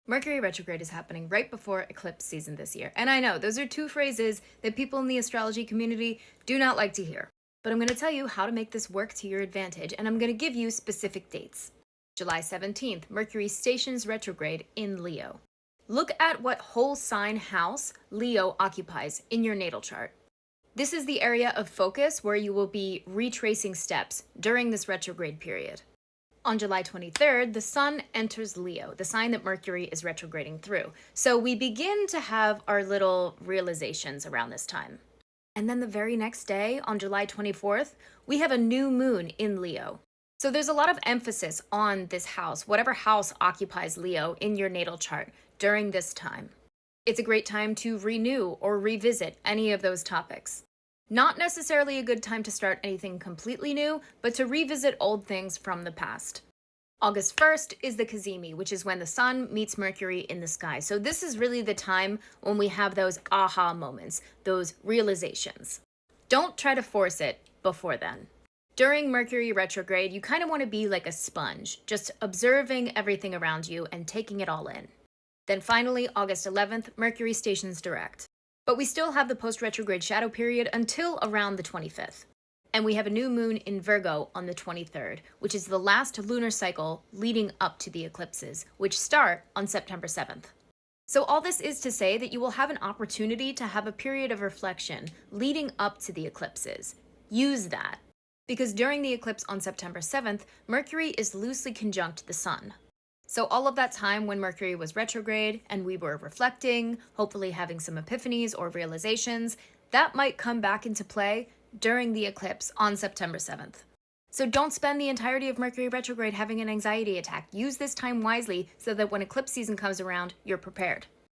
Mercury retrograde is happening right before eclipse season this year. And I know those are two phrases that people in the astrology community do not like to hear. But I'm going to tell you how to make this work to your advantage, and I'm going to give you specific dates. July 17th, Mercury stations retrograde in Leo. Look at what whole sign house Leo occupies in your natal chart. This is the area of focus where you will be retracing steps during this retrograde period. On July 23rd, the Sun enters Leo, the sign that Mercury is retrograding through. So we begin to have our little realizations around this time. And then the very next day, on July 24th, we have a new moon in Leo. So there's a lot of emphasis on this house, whatever house occupies Leo in your natal chart during this time. It's a great time to renew or revisit any of those topics. Not necessarily a good time to start anything completely new, but to revisit old things from the past. August 1st is the Cazimi, which is when the Sun meets Mercury in the sky. So this is really the time when we have those aha moments, those realizations. Don't try to force it before then. During Mercury retrograde, you kind of want to be like a sponge, just observing everything around you and taking it all in. Then finally, August 11th, Mercury stations direct. But we still have the post-retrograde shadow period until around the 25th. And we have a new moon in Virgo on the 23rd, which is the last lunar cycle leading up to the eclipses, which start on September 7th. So all this is to say that you will have an opportunity to have a period of reflection leading up to the eclipses. Use that. Because during the eclipse on September 7th, Mercury is loosely conjunct the Sun. So all of that time when Mercury was retrograde and we were reflecting, hopefully having some epiphanies or realizations, that might come back into play during the eclipse on September 7th. So don't spend the entirety of Mercury retrograde having an anxiety attack. Use this time wisely so that when eclipse season comes around, you're prepared.